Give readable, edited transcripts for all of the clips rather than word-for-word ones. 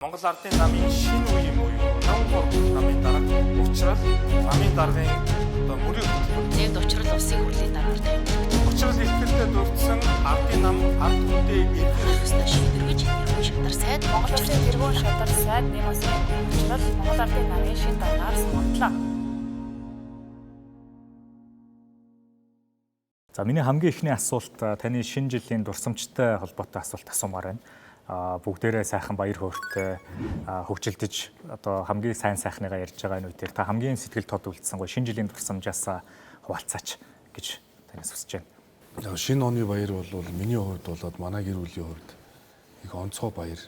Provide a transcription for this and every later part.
Монгол Ардын намын шинэ үеийн буюу 53 намын дарга уучрал намын даргын одоо мөрийн зэвд уучрал усын хурлын дарга уучрал ихтэй дурдсан Ардын нам ард түмний эдгээр шийдвэргэж шатар сайд Монгол Улсын тэргуун шатар сайд нэмээс уучрал Монгол Ардын намын шинэ даргаар сонгогдлоо. За миний хамгийн ихний асуулт таны шинэ жилийн дурсамжтай холбоотой асуулт асуумаар байна. Бүгдээрээ сайхан баяр хөөртэй хөгжилдөж одоо хамгийн сайн сайхныгаа ярьж байгаа энэ үедээ та хамгийн сэтгэл тод үлдсэн гоо шинэ жилийн дурсамжаас хуваалцаач гэж танаас хүсэж байна. Шинэ оны баяр бол миний хувьд болоод манай гэр бүлийн хувьд их онцгой баяр.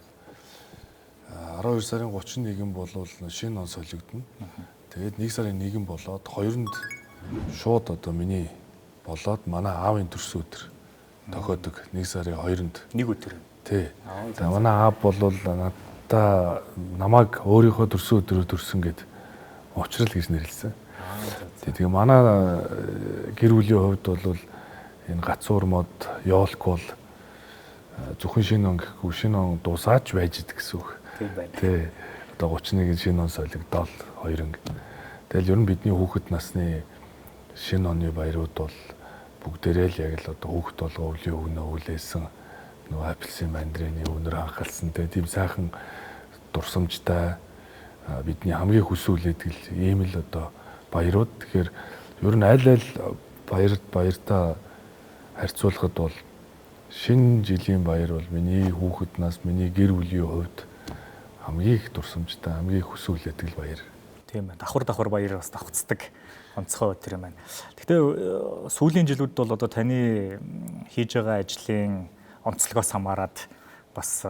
12 сарын 31 бол шинэ он солигдно. Тэгээд 1 сарын 1 болоод 2-нд шууд одоо миний болоод манай аавын төрсөн өдөр тохиодог 1 сарын 2-нд. Нэг өдөр. Тий. За манай аав бол надаа намайг өөрийнхөө төрсөн өдрөөр төрсөн гэд уучрал гэж нэрлэсэн. Тэгээ манай гэр бүлийн хувьд бол энэ гацуур мод ёолк бол зөвхөн шинэ он гэхгүй шинэ он дуусаач байж идэг гэсэн үг. Тийм байна. Тий. Одоо 31 шинэ он солигдоод 2. Тэгэл ер нь бидний хүүхэд насны шинэ оны баярууд бол бүгдээрээ л яг л одоо хүүхэд болго өвлийн өгнө өвлээсэн нөгөө апельсин мандрины өнөр ханхалсан тийм сайхан дурсамжтай бидний хамгийн хүсүүлээдэг ийм л одоо баярууд. Тэгэхээр ер нь аль баяртаа харьцуулахад бол шинэ жилийн баяр бол миний хүүхэд нас миний гэр бүлийн хувьд хамгийн их дурсамжтай хамгийн хүсүүлээдэг баяр. Тийм байна. Давхар баяр бас давхцдаг онцгой өдөр юм байна. Гэхдээ сүүлийн жилүүд бол одоо таны хийж байгаа ажлын онцлогоос хамаарат бас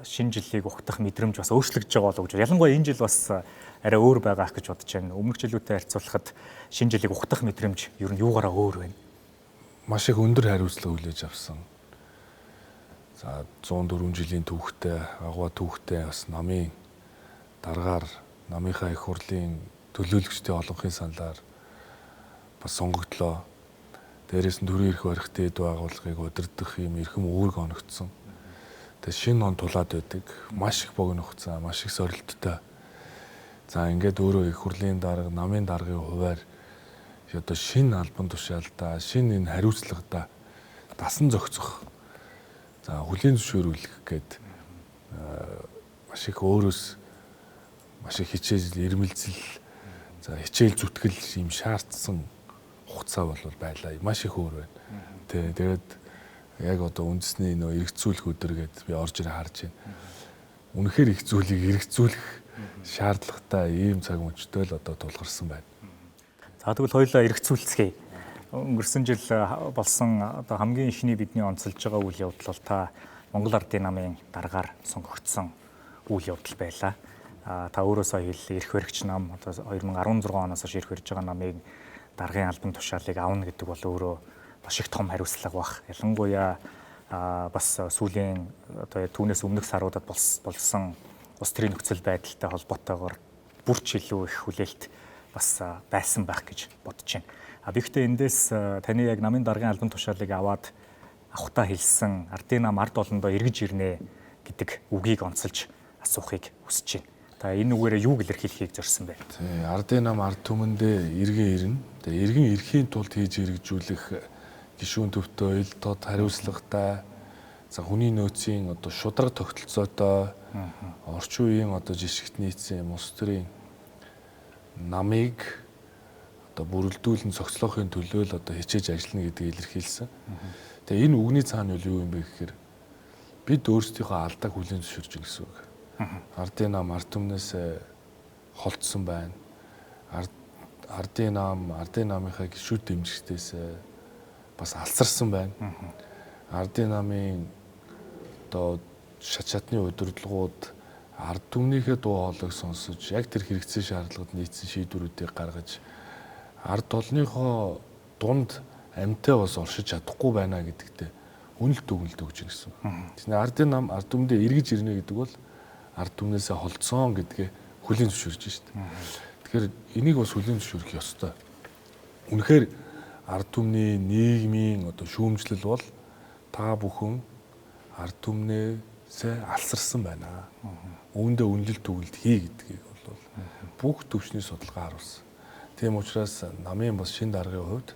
шинэ жилийг ухтах мэдрэмж бас өөрчлөгдөж байгаа болов уу гэж. Ялангуяа энэ жил бас арай өөр байгаах гэж бодож байна. Өмнөх жилүүтэй харьцуулахад шинэ жилийг ухтах мэдрэмж ер нь юугаараа өөр байна? Маш их өндөр хариуцлага хүлээж авсан. За 104 жилийн түүхтэй, агуу түүхтэй бас намын даргаар намынхаа их хурлын төлөөлөгчдийн олонхын саналаар бас сонгогдлоо. Дээрээс нь төрийн эрх барихтын эд байгууллагыг удирдах юм эрхэм үүрэг оногдсон. Тэгээ шинэ он тулаад байдаг. Маш их богино хугацаа, маш их сорилттой. За ингээд өөрөө их хурлын дарга, намын даргын хуваар одоо шинэ албан тушаалдаа, шинэ энэ хариуцлагадаа дасан зохицох. За хүлийн зөвшөөрүүлэх гээд маш их өөрөөс маш их хичээл ирмэлзэл, за хичээл зүтгэл юм шаардсан хугацаа бол байлаа. Маш их өөр байна. Тэгээд яг одоо үндэсний нөө эргэцүүлэх өдөр гэдээ би орж ирээ харж байна. Үнэхээр их зүйлийг эргэцүүлэх шаардлагатай ийм цаг мөчтэй л одоо тулгарсан байна. За тэгвэл хоёулаа эргэцүүлцгээе. Өнгөрсөн жил болсон одоо хамгийн ихний бидний онцолж байгаа үйл явдал бол та Монгол Ардын намын даргаар сонгогдсон үйл явдал байлаа. Та өөрөөсөө хэл эрх баригч нам одоо 2016 оноос хойш эрх барьж байгаа намыг даргын албан тушаалыг авна гэдэг бол өөрөө маш их том хариуцлага баг. Ялангуяа бас сүүлийн одоо түүнээс өмнөх саруудад болсон улс төрийн нөхцөл байдалтай холбоотойгоор бүрч илүү их хүлээлт бас байсан байх гэж бодож байна. Би гэхдээ эндээс таны яг намын даргын албан тушаалыг аваад авахтаа хэлсэн Ардын нам ард олондоо эргэж ирнэ гэдэг үгийг онцолж асуухыг хүсэж байна. Та энэ үгээрээ юу илэрхийлэхийг зорьсон бэ? Тий, Ардын нам ард түмэндээ эргэн ирнэ. Тэгээ эргэн ирэхийн тулд хийж хэрэгжүүлэх гишүүн төвтэй ил тод хариуцлагатай за хүний нөөцийн одоо шударга тогтолцоотой орчин үеийн одоо жишгт нийцсэн улс төрийн намыг одоо бүрэлдүүлэн цогцлоохын төлөө л одоо хичээж ажиллана гэдгийг илэрхийлсэн. Тэгээ энэ үгний цаана юу юм бэ гэхээр бид өөрсдийнхөө алдааг хүлээн зөвшөөрж гин гэсэн үг. Ардын нам ард түмнээс холдсон байна. Ардын намынхаа гишүүд дэмжигчдээс бас алсарсан байна. Ардын намын одоо шатны удирдлагууд ард түмнийхээ дуу хоолойг сонсож яг тэр хэрэгцээ шаардлагад нийцсэн шийдвэрүүдийг гаргаж ард олныхоо дунд амьтаа бас оршиж чадахгүй байна гэдэгтээ үнэлт өгнөлт өгж ирсэн. Тэгэхээр Ардын нам ард түмэндээ эргэж ирнэ гэдэг бол ард түмнээсээ холдсон гэдгээ хүлээн зөвшөөрж шít. Тэгэхээр энийг бас хүлээн зөвшөөрөх ёстой. Үнэхээр ард түмний нийгмийн одоо шүүмжлэл бол та бүхэн ард түмнээ алсарсан байна. Үүндээ үнэлэл төгөлд хий гэдгийг бол бүх төвчний судалгаа харуулсан. Тийм учраас намын бас шин даргын хувьд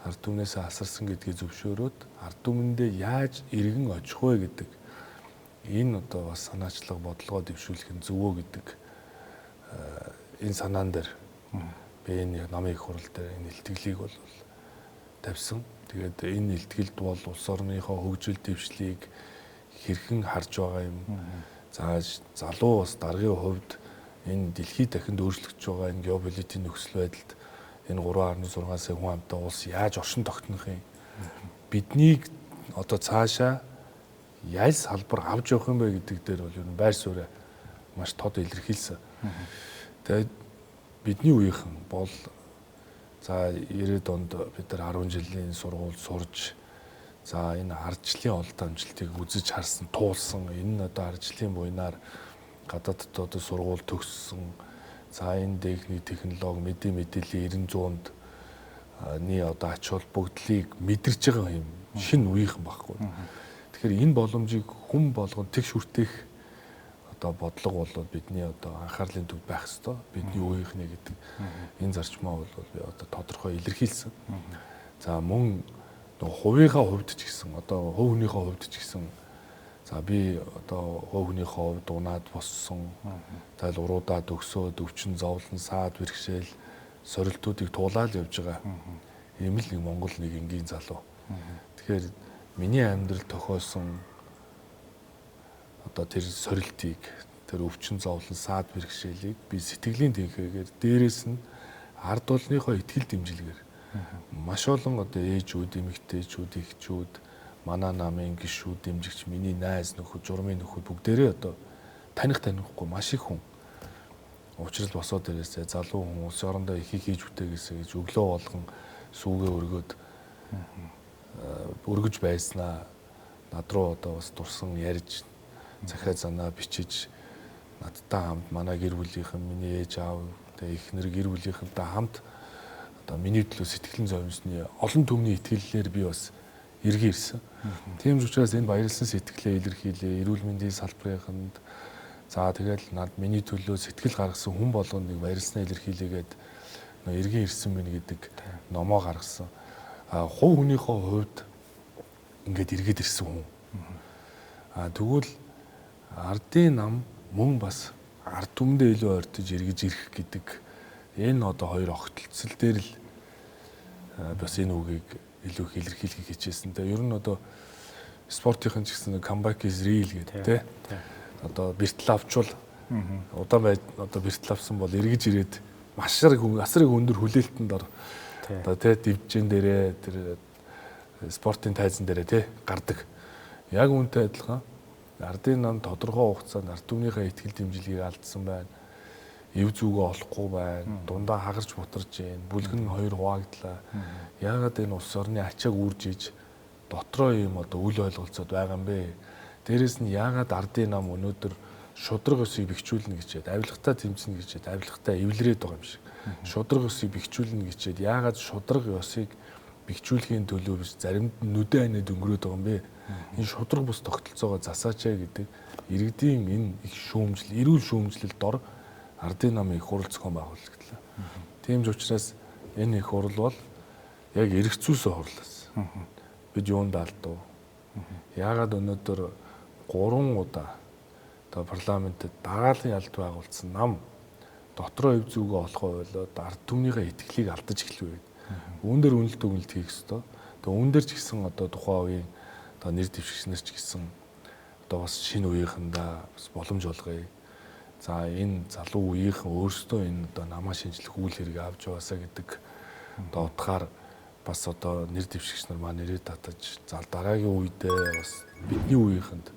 ард түмнээс алсарсан гэдгийг зөвшөөрөөд ард түмэндээ яаж иргэн очих вэ гэдэг энэ одоо бас санаачлаг бодлогоо дэвшүүлэх нь зөвөө гэдэг энэ санаан дээр би энэ намын их хурал дээр энэ илтгэлийг бол тавьсан. Тэгээд энэ илтгэлд бол улс орныхоо хөгжил дэвшлийг хэрхэн харж байгаа юм. За залуу бас даргын хувьд энэ дэлхийд дахинд өөрчлөгдөж байгаа энэ геополитикийн нөхцөл байдалд энэ 3.6 сая хүн амтай улс яаж оршин тогтнох юм? Биднийг одоо цаашаа яаж салбар авч явах юм бэ гэдэг дээр бол ер нь байр суурь маш тод илэрхийлсэн. Тэгээд бидний үеийнхэн бол за 90-ад онд бид нар 10 жилийн сургууль сурж за энэ ардчлалын олд амжилтыг үзэж харсан, туулсан. Энэ нь одоо ардчлалын буйнаар гадаадд одоо сургууль төгссөн. За энэ дэхний технологи, мэдээллийн 90-100-д одоо ач холбогдлыг мэдэрч байгаа юм шинэ үеийнхэн баггүй. Тэгэхээр энэ боломжийг хүн болгон тэгш хүртэх одоо бодлого бол бидний одоо анхаарлын төвд байх ёстой. Бидний үеийнхний гэдэг энэ зарчмаа бол би одоо тодорхой илэрхийлсэн. За мөн хувийнхаа хувьд ч гэсэн одоо хувь хүнийхээ хувьд ч гэсэн за би одоо хувь хүнийхээ хувьд унаад боссон. Зайл уруудаад өгсөөд өвчин зовлон саад бэрхшээл сорилтуудыг туулаад явж байгаа. Ийм л нэг Монгол нэг энгийн залуу. Тэгэхээр миний амьдрал тохиолсон одоо тэр сорилтыг тэр өвчин зовлон саад бэрхшээлийг би сэтгэлийн тэнхээгээр дээрээс нь ард олныхоо итгэл дэмжилгээр маш олон одоо ээжүүд, эмэгтэйчүүд, эхчүүд, манай намын гишүүд, дэмжигч, миний найз нөхөд, журмын нөхөд бүгдээрээ одоо танихгүй маш их хүн уучрал босоод ирээсээ залуу хүн улс орондоо ихийг хийж бүтээгээсэй гэж өглөө болгон сүүгээ өргөж байснаа над руу одоо бас дурсан ярьж захиа занаа бичиж надтай хамт манай гэр бүлийнхэн миний ээж аав тэгээ эхнэр гэр бүлийнхэнтэй хамт одоо миний төлөө сэтгэлэн зовсны олон түмний итгэлээр би бас эргэн ирсэн. Тийм учраас энэ баярлсан сэтгэлээ илэрхийлээ. Эрүүл мэндийн салбарынханд за тэгэл над миний төлөө сэтгэл гаргасан хүн болгонд нэг баярлснаа илэрхийлээгээд эргэн ирсэн мэн гэдэг номоо гаргасан. Хувь хүнийхөө хувьд ингээд эргээд ирсэн хүн. Тэгвэл ардын нам мөн бас ард түмэндээ илүү ойртож эргэж ирэх гэдэг энэ одоо хоёр огтлцол дээр л бас энэ үгийг илүү их илэрхийлэхийг хичээсэн. Тэгээ ер нь одоо спортынхан ч гэсэн comeback is real гэдэг тий. Одоо бэртэл авчвал удаан байж одоо бэртэл авсан бол эргэж ирээд маш асрыг өндөр хүлээлтэнд ор одоо тий дивжин дээрээ тэр спортын тайзан дээрээ тий гардаг. Яг үүнтэй адилхан ардын нам тодорхой хугацаанд ард түмнийхээ итгэл дэмжлэгийг алдсан байна. Эв зүгөө олохгүй байна. Дундаа хагарч бутарж байна. Бүлгэн нь хоёр хуваагдлаа. Яагаад энэ улс орны ачааг үрж иж дотроо юм одоо үл ойлголцоод байгаа юм бэ? Дээрээс нь яагаад ардын нам өнөөдөр шудраг өсийг бэхжүүлнэ гэчээд авилгатаа тэмцэнэ гэчээд авилгатаа эвлэрээд байгаа юм шиг. Шудраг өсийг бэхжүүлнэ гэчээд яагаад шудраг өсийг бэхжүүлэхийн төлөө биш заримд нүдэн анид өнгөрөөд байгаа юм бэ? Энэ шудраг бус тогтолцоогоо засаачаа гэдэг иргэдийн энэ их шүүмжил, эрүүл шүүмжлэлд дор ардын намын их хурал зохион байгуулагдлаа. Тийм ч учраас энэ их хурал бол яг эрх зүйсээ хурлаас. Бид юунд алдав? Яагаад өнөөдөр 3 удаа одоо парламентэд дагаалan ялд байгуулсан нам дотроо эв зүгөө олохоо ойлоод ард түмнийхээ итгэлийг алдаж эхлэв. Үүн дээр үнэлт өгнөлт хийх ёстой. Тэгээ үүн дээр ч гэсэн одоо тухайн үеийн одоо нэр дэвшигчнэр ч гэсэн одоо бас шинэ үеийнхэндээ бас боломж олгоё. За энэ залуу үеийнхэн өөрсдөө энэ одоо намаа шинжлэх үйл хэрэг авч яваасаа гэдэг одоо утгаар бас одоо нэр дэвшигч нар маань нэрээ татаж зал дараагийн үедээ бас бидний үеийнхэнд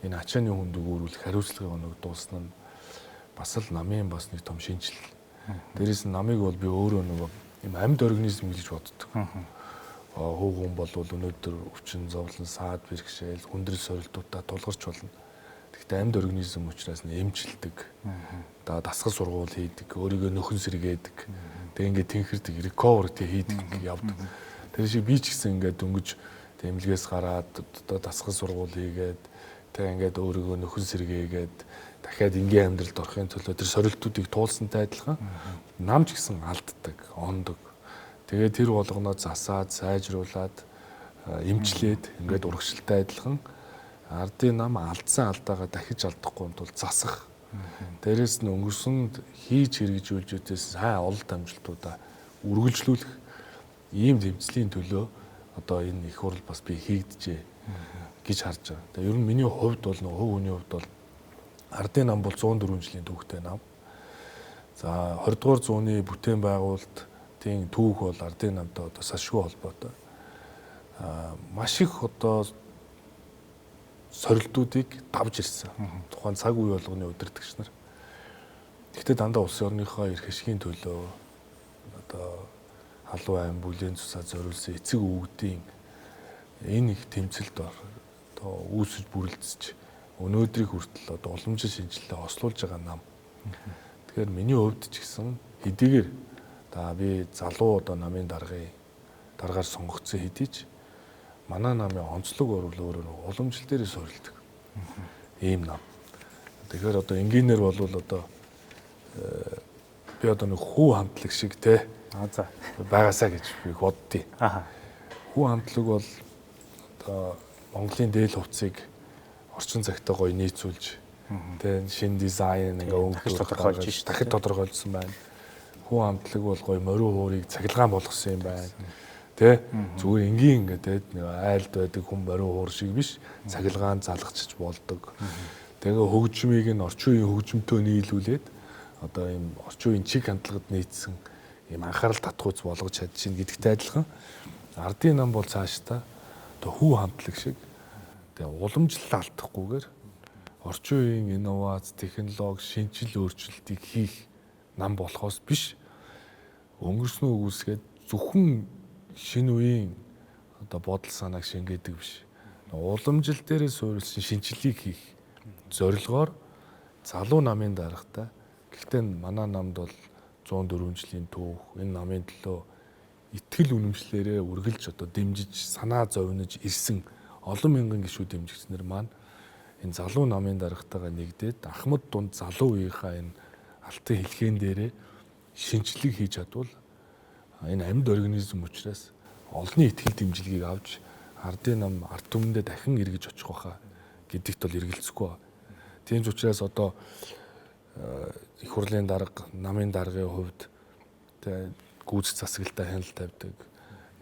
энэ ачааны хүнд өгүүлэх хариуцлагын оног дуусна нь бас л намын бас нэг том шинжил. Дээрээс нь намыг бол би өөрөө нөгөө юм амьд организм гэж боддог. Хүүгэн бол өнөөдөр өвчин зовлон саад бэрхшээл хүндрэл сорилтуудаа тулгарч болно. Гэхдээ амьд организм учраас эмчилдэг. Одоо дасгал сургуул хийдэг, өөрийгөө нөхөн сэргээдэг. Тэг ингээд тэнхэрдэг, recover хийдэг явдаг. Тэр шиг би ч гэсэн ингээд дөнгөж эмнэлгээс гараад одоо дасгал сургуул хийгээд Тэг ингээд өөрийгөө нөхөн сэргээгээд дахиад энгийн амьдралд орохын төлөө тэр сорилтуудыг туулсантай адилхан нам ч гэсэн алддаг, ондог. Тэгээд тэр болгоноо засаад, сайжруулад, эмчлээд ингээд урагшилтай адилхан ардын нам алдсан алдаагаа дахиж алдахгүй тул засах. Дээрээс нь өнгөрсөнд хийж хэрэгжүүлж үтээс сайн ололт амжилтуудаа үргэлжлүүлэх ийм тэмцлийн төлөө одоо энэ их хурл бас би хийгдэжээ гэж харж байгаа. Тэгээ ер нь миний хувьд бол хувь хүний хувьд бол ардын нам бол 104 жилийн түүхтэй нам. За 20 дугаар зууны бүтээн байгуулалтын түүх бол ардын намтай одоо салшгүй холбоотой. Маш их одоо сорилтуудыг давж ирсэн. Тухайн цаг үе болгоны удирдагч нар. Гэхдээ дандаа улс орныхоо эрх ашигын төлөө одоо халуун айн бүлийн цусаа зориулсан эцэг өвгдийн энэ их тэмцэлд одоо үүсэж бүрэлдсэж өнөөдрийг хүртэл одоо уламжил шинжилгээ ослуулж байгаа нам. Тэгэхээр миний хувьд ч гэсэн хэдийгээр би залуу одоо намын дараагаар сонгогдсон хэдий ч манай намын онцлог орвол өөрөө уламжил дээрээ суурилдаг. Ийм нам. Тэгэхээр одоо энгийнээр бол одоо би одоо нэг хүү хамтлаг шиг те За. байгаасаа гэж би боддیں۔ Аха. Хүү хамтлаг бол одоо Монголын дээл хувцсыг орчин цагтаа гоё нийцүүлж тэгээ шинэ дизайн ингээ дахид тодорхойлсон байна. Хүү хамтлаг бол гоё морин хуурыг цахилгаан болгосон юм байна. Тэ зүгээр энгийн ингээд айлд байдаг хүн морин хуур шиг биш цахилгаан залгачж болдог. Тэгээ хөгжмийг нь орчин үеийн хөгжмөнтэй нийлүүлээд одоо ийм орчин үеийн чиг хандлагад нийцсэн ийм анхаарал татгууц болгож чадчихна гэдэгтэй адилхан ардын нам бол цаашдаа одоо хүү хамтлаг шиг тэгээ уламжлал алдахгүйгээр орчин үеийн инновац, технологи, шинжил өөрчлөлтийг хийх нам болохоос биш өнгөрснөө үгүйсгээд зөвхөн шинэ үеийн одоо бодол санааг шингээдэг биш. Уламжил дээрээ суурилсан шинжилгээг хийх зорилгоор залуу намын дарагтай. Гэхдээ манай намд бол 104 жилийн түүх энэ намын төлөө итгэл үнэмшлэрээ үргэлж одоо дэмжиж санаа зовниж ирсэн олон мянган гишүүд дэмжигчнэр маань энэ залуу намын дарагтайгаа нэгдээд Ахмад дунд залуу үеийнхаа энэ алтан хэлхээн дээрээ шинжилгээ хийж чадвал энэ амьд организм учраас олонний итгэл дэмжлэгийг авч ардын нам ард түмэндээ дахин эргэж очих байхаа гэдэгт бол эргэлзэхгүй. Тийм ч учраас одоо их хурлын дарга, намын даргын хувьд тэгээ гүйцэх засаглалтаа хяналт тавьдаг.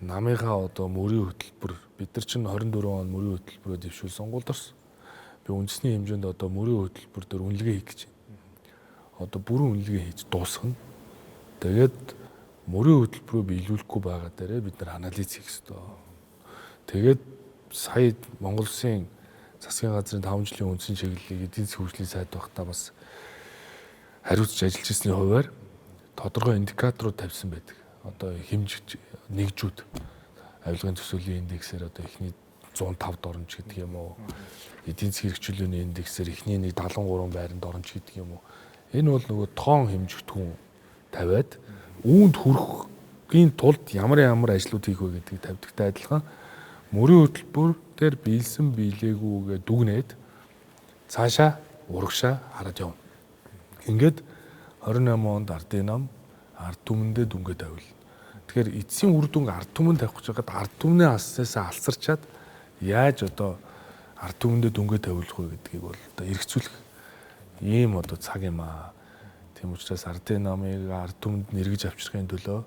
Намынхаа одоо мөрийн хөтөлбөр бид нар чинь 24 он мөрийн хөтөлбөрөөр дэвшүүл сонгуульд орсон. Би үндэсний хэмжээнд одоо мөрийн хөтөлбөр дээр үнэлгээ хийх гэж байна. Одоо бүрэн үнэлгээ хийж дуусгана. Тэгээд мөрийн хөтөлбөрөө биелүүлэхгүй байгаа дээрээ бид нар анализ хийх ёстой. Тэгээд сая Монгол Улсын засгийн газрын 5 жилийн үндсэн чиглэлийг эдийн засгийн хөгжлийн сайд багтаа бас хариуцж ажиллаж ирсний хувьар тодорхой индикаторууд тавьсан байдаг. Одоо хэмжиж нэгжүүд авилгын төсөөлийн индексээр одоо эхний 105-д оромж гэдэг юм уу? Эдийн засгийн хэрэгжүүлээний индексээр эхний 73 байранд оромж гэдэг юм уу? Энэ бол нөгөө тоон хэмжигдэхүүн тавиад үүнд хүрэхийн тулд ямар ажлууд хийх вэ гэдгийг тавьдагтай адилхан мөрийн хөтөлбөр дээр биелсэн биелээгүйгээ дүгнээд цаашаа урагшаа хараад явна. Ингээд 28 онд ардын нам ард түмэндээ дүнгээ тавил. Тэгэхээр эцсийн үр дүнг ард түмэнд тавих гэж байгаад ард түмний алсаасаа алсарчаад яаж одоо ард түмэндээ дүнгээ тавиулах вэ гэдгийг бол одоо эргцүүлэх ийм одоо цаг юм аа. Тийм учраас ардын намыг ард түмэнд нэргэж авчрахын төлөө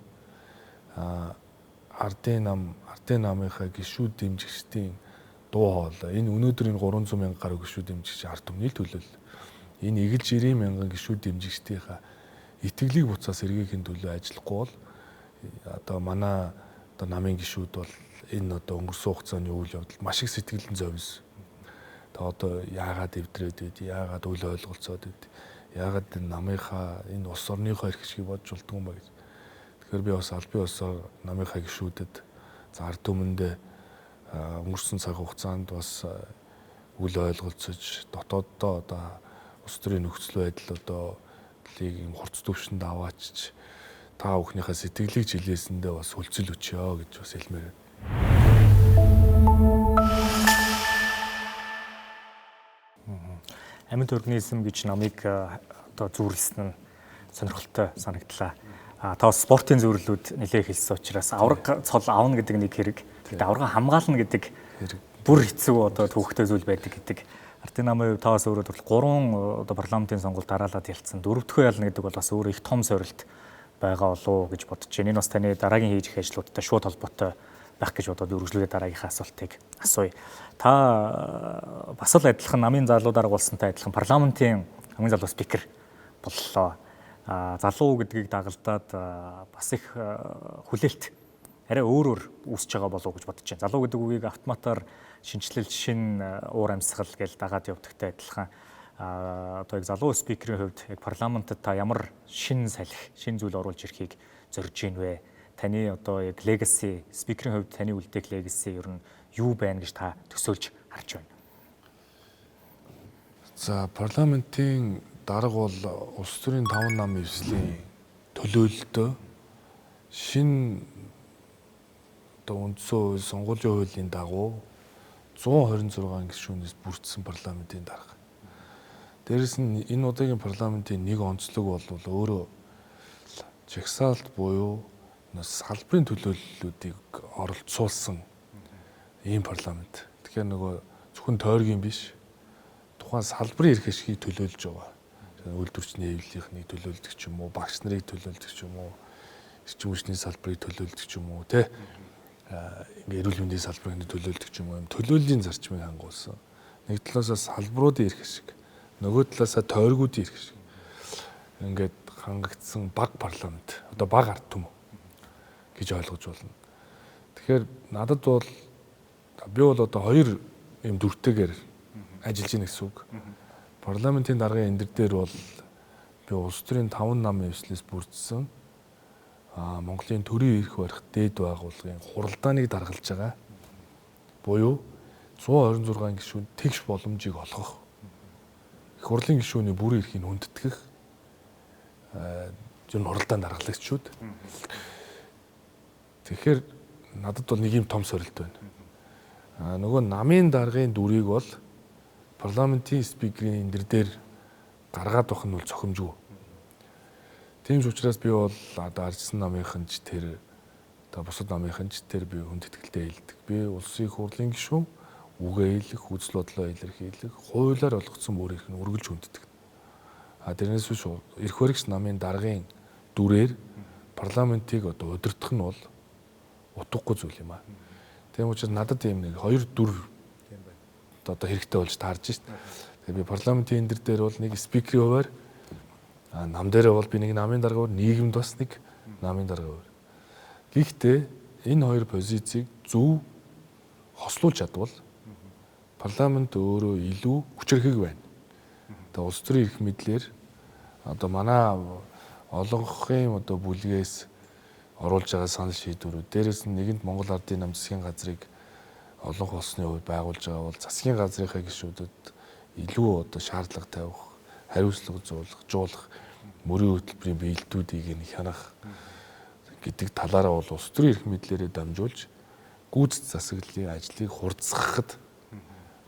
ардын намынхаа гишүүд дэмжигчдийн дуу хоолой энэ өнөөдөр энэ 300 мянга гаруй гишүүд дэмжигч ард түмний төлөө энэ эгэл 90 мянган гишүүд дэмжигчдийнхаа итгэлийг буцаас эргээхийн төлөө ажиллахгүй бол одоо манай одоо намын гишүүд бол энэ одоо өнгөрсөн хугацааны үйл явдал маш их сэтгэлэн зовсон. Тэгээ одоо яагаад эвдрээд байд, яагаад үл ойлголцоод байд, яагаад намынхаа энэ улс орныхоо эрх ашгийг бодж болдгоо юм ба гэж. Тэгэхээр би бас албан ёсоор намынхаа гишүүдэд ард түмэндээ өнгөрсөн цаг хугацаанд бас үл ойлголцож дотооддоо одоо улс төрийн нөхцөл байдал одоо ийм хурц төвшөнд аваачиж та бүхнийхээ сэтгэлийг жилээсэндээ бас хүлцэл өчөө гэж бас хэлмээр байна. Амьд организм гэж намыг одоо зүйрлсэн нь сонирхолтой санагдлаа. Та спортын зөвлөлүүд нэлээд хэлсэн учраас авраг цол авна гэдэг нэг хэрэг. Тэгэхдээ аврага хамгаална гэдэг бүр хэцүү одоо төвөгтэй зүйл байдаг гэдэг. Ардын намын хувьд таас өөрөө 3 одоо парламентын сонгуульд дараалаад ялцсан. 4-р ялна гэдэг бол бас өөрөө их том сорилт байгаа болов уу гэж бодож байна. Энэ бас таны дараагийн хийж их ажлуудтай шууд холбоотой байх гэж бодоод үргэлжлүүлээ дараагийнхаа асуултыг асууя. Та бас л адилхан намын залуу дарга болсонтай адилхан парламентын хамгийн залуу спикер боллоо. Залуу гэдгийг дагалдаад бас их хүлээлт арай өөрөөр үүсэж байгаа болов уу гэж бодож байна. Залуу гэдэг үгийг автоматар шинжилэл шин уур амьсгал гэж дагаад явдагтай адилхан одоо яг залуу спикерийн хувьд яг парламентод та ямар шин салхи, шин зүйл оруулж ирэхийг зорж ийн вэ? Таны одоо яг legacy, спикерийн хувьд таны үлдээх legacy ер нь юу байна гэж та төсөөлж харж байна? За парламентын дарга бол улс төрийн 5 намын эвслийн төлөөлөлтөө шин одоо үндсэн сонгуулийн хуулийн дагуу 126 гишүүнээс бүрдсэн парламентын дарга. Дээрэс нь энэ удаагийн парламентын нэг онцлог бол өөрөө жагсаалт буюу салбарын төлөөллүүдийг оролцуулсан ийм парламент. Тэгэхээр нөгөө зөвхөн тойргийн биш тухайн салбарын эрх ашигыг төлөөлж байгаа. Үйлдвэрчний хэвлэлийнхнийг төлөөлдөг ч юм уу, багш нарыг төлөөлдөг ч юм уу, эрчим хүчний салбарыг төлөөлдөг ч юм уу, тэ эрүүл мэндийн салбарыг төлөөлдөг ч юм уу, төлөөллийн зарчмыг хангуулсан. Нэг талаасаа салбаруудын эрх ашиг, нөгөө талаасаа тойргуудын эрх ашиг ингээд хангагдсан баг парламент, одоо баг ард түмэн гэж ойлгож болно. Тэгэхээр надад бол би бол одоо 2 юм дүртэйгээр ажиллаж ийн гэсэн үг. Парламентын даргын эндэр дээр бол би улс төрийн 5 намын эвслээс бүрдсэн Монголын төрийн эрх барих дээд байгууллагын хуралдааныг даргалж байгаа. Буюу 126 гишүүн тэгш боломжийг олгох. Их хурлын гишүүний бүрийн эрхийг хүндэтгэх зөв хуралдаан даргалагчид. Тэгэхээр надад бол нэг юм том сорилт байна. Нөгөө намын даргын дүрийг бол парламентын спикерийн эндэр дээр гаргаад байх нь бол цохимжгүй. Тийм ч учраас би бол одоо арчсан намынхан ч тэр одоо бусад намынхан ч тэр би хүндэтгэлтэй хэлдэг. Би улсын их хурлын гишүүн үгээ хэлэх, үзэл бодлоо илэрхийлэх, хуулиар олгогдсон бүр эрх нь үргэлж хүндэтдэг. Тэрнээс биш эрх баригч намын даргын дүрээр парламентыг одоо удирдах нь бол утгагүй зүйл юм аа. Тийм учраас надад ийм нэг 2 дүр одоо хэрэгтэй болж таарж шít. Тэгээ би парламентын эндэр дээр бол нэг спикерийн хуваар нам дээрээ бол би нэг намын даргаар, нийгэмд бас нэг намын даргаар. Гэхдээ энэ 2 позицийг зөв хослуулж чадвал парламент өөрөө илүү хүчирхэг байна. Тэгээ улс төрийн эрх мэдлэр одоо манай олонхын одоо бүлгээс оруулж байгаа санал шийдвэрүүд дээрээс нь нэгэнд Монгол Ардын нам засгийн газрыг олонх болсны үед байгуулж байгаа бол засгийн газрынхаа гишүүдэд илүү одоо шаардлага тавих, хариуцлага жуулах, мөрийн хөтөлбөрийн биелдүүдийг нь хянах гэдэг талаараа бол улс төрийн эрх мэдлэрээ дамжуулж гүйцэд засаглалын ажлыг хурцгахад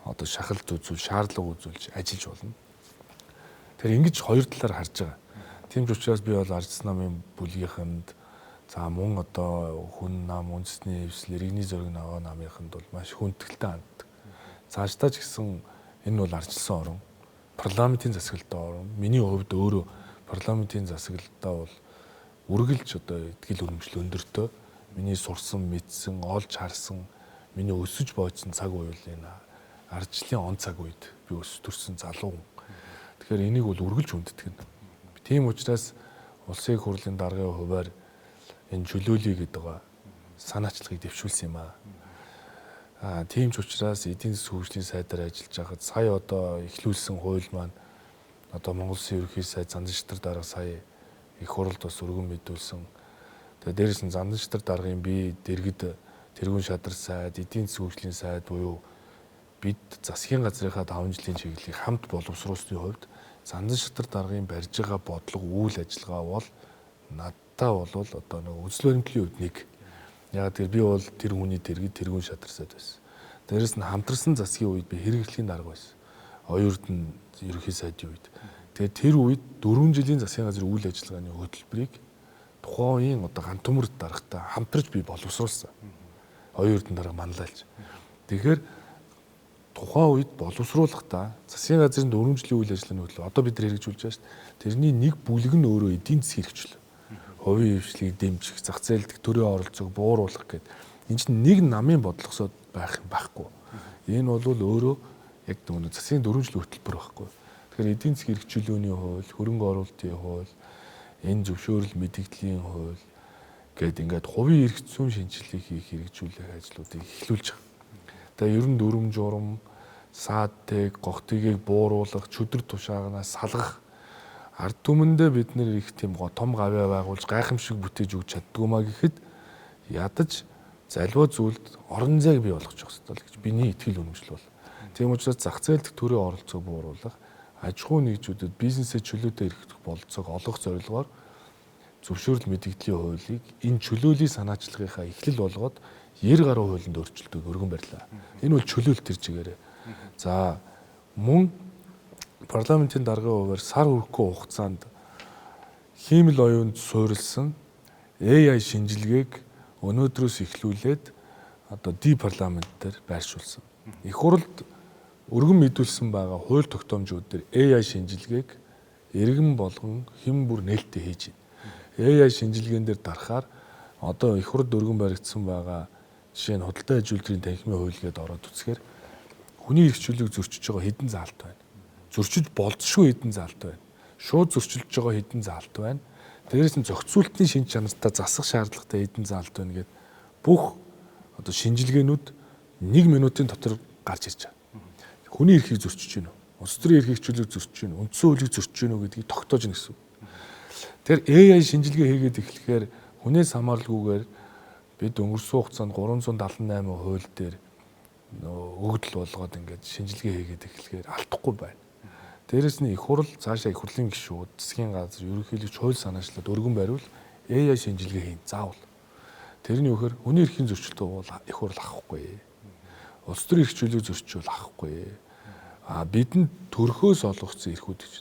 одоо шахалт үзүүл, шаардлага үзүүлж ажиллаж болно. Тэгэхээр ингэж 2 талаар харж байгаа. Тийм ч учраас би бол арчсан намын бүлгийнхэнд за мөн одоо хүн нам үндэсний эвсэл иргэний зориг наваа намынханд бол маш хүндэтгэлтэй ханддаг. Цаашдаа ч гэсэн энэ бол арчилсан орон, парламентын засаглалтаа орон. Миний хувьд өөрөө парламентын засаглалтаа бол үргэлж одоо итгэл үнэмшил өндөртөө миний сурсан, мэдсэн, олж харсан, миний өсөж боодсон цаг үеийн энэ ардчлалын он цаг үед би өс төрсэн залуу хүн. Тэгэхээр энийг бол үргэлж хүндэтгэн. Тийм учраас улсын их хурлын даргын хуваар энэ чөлөөлөе гэдэг байгаа санаачлагыг дэвшүүлсэн юм аа. Тийм ч учраас эдийн засгийн хөгжлийн сайдаар ажиллаж байхад сая одоо эхлүүлсэн хууль маань одоо Монгол Улсын ерөнхий сайд Зандан Шатар дарга сая их хурлд бас өргөн мэдүүлсэн. Тэгээ дээрээс нь Зандан Шатар даргын би дэргэд тэргүүн шадар сайд, эдийн засгийн хөгжлийн сайд буюу бид засгийн газрынхаа 5 жилийн чиглэлийг хамт боловсруулсны хувьд Зандан Шатар даргын барьж байгаа бодлого үйл ажиллагаа бол надтай бол одоо нэг үзэл баримтлалын хувьд нэг. Яг тэр би бол тэр хүний дэргэд тэргүүн шадар сайд байсан. Дээрээс нь хамтарсан засгийн үед би хэрэглэхийн дарга байсан. оюурд нь ерөнхий сайдын үед. Тэгээд тэр үед 4 жилийн засгийн газрын үйл ажиллагааны хөтөлбөрийг тухайн үеийн одоо ганц төмөр дарагтай хамтарч бий боловсруулсан. Оюурд нь дарга манлайлж. Тэгэхээр тухайн үед боловсруулахдаа засгийн газрын 4 жилийн үйл ажиллагааны хөтөлбөр одоо бид нар хэрэгжүүлж байгаа шүү дээ. Тэрний нэг бүлэг нь өөрөө эдийн засгийн хэрэгжил. Хувийн хвшлийг дэмжих, зах зээлдэх төрийн оролцоог бууруулах гэдэг. Энэ чинь нэг намын бодлогосод байх юм байхгүй. Энэ бол өөрөө яг нөгөө засгийн 4 жилийн хөтөлбөр байхгүй. Тэгэхээр эдийн засгийн хэрэгжүүлээний хууль, хөрөнгө оруулалтын хууль, энэ зөвшөөрөл мэдэгдлийн хууль гэдэг ингээд хувийн эрх зүйн шинжилгээг хийх хэрэгжүүлэх ажлуудыг эхлүүлж байгаа. Тэгээ ер нь дүрм журам, саадтыг, гогтгийг бууруулах, чөдөр тушаагнаас салгах ард түмэндээ бид нэр их тийм том гавьяа байгуулж гайхамшиг бүтээж өгч чаддгүймаа гэхэд ядаж заливаа зүйлд орон зайг бий болгож явах хэрэгтэй л гэж биний итгэл үнэмшил бол. Тийм учраас зах зээлдэх төрийн оролцоог бууруулах, аж ахуй нэгжүүдэд бизнесээ чөлөөтэй эрхлэх бололцоог олгох зорилгоор зөвшөөрөл мэдэгдлийн хуулийг энэ чөлөөлийн санаачлагынхаа эхлэл болгоод 90 гаруй хуулинд өөрчлөлтөд өргөн барьлаа. Энэ бол чөлөөлт төр чигээр. За мөн парламентын даргын хувьар сар хүрэхгүй хугацаанд хиймэл оюунд суурилсан AI шинжилгээг өнөөдрөөс эхлүүлээд одоо парламент дээр байршуулсан. Их хурлд өргөн мэдүүлсэн байгаа хууль тогтоомжууд дээр AI шинжилгээг иргэн болгон хэн бүр нээлттэй хийж байна. AI шинжилгээнд дээр дарахаар одоо их хурлд өргөн баригдсан байгаа жишээ нь худалдан аж үйлдвэрийн танхимын хууль гэдээ ороод үзэхээр хүний эрх чөлөөг зөрчиж байгаа хэдэн заалт байна. Зөрчиж болзошгүй хэдэн заалт байна. Шууд зөрчилж байгаа хэдэн заалт байна. Дээрээс нь зохицуултын шинж чанартай засах шаардлагатай хэдэн заалт байна гэд бүх одоо шинжилгээнүүд 1 минутын дотор гарч ирж байгаа. Хүний эрхийг зөрчиж гинөө. Улс төрийн эрхийг чөлөөг зөрчиж гинөө. Үндсэн хуулийг зөрчиж гинөө гэдгийг тогтоож гин гэсэн. Тэр AI шинжилгээ хийгээд эхлэхээр хүнээс хамааралгүйгээр бид өнгөрсөн хугацаанд 378 хууль дээр өгдөл болгоод ингээд шинжилгээ хийгээд эхлэхээр алдахгүй байна. Дээрээс нь их хурл цаашаа их хурлын гишүүд, засгийн газар, ерөнхийлөгч хууль санаачлаад өргөн бариул AI шинжилгээ хийн заавал. Тэрний үхээр хүний эрхийн зөрчилтөө бол их хурл авахгүй. Улс төрийн эрх чөлөөг зөрчил авахгүй. Бидэнд төрхөөс олгогдсон эрхүүд гэж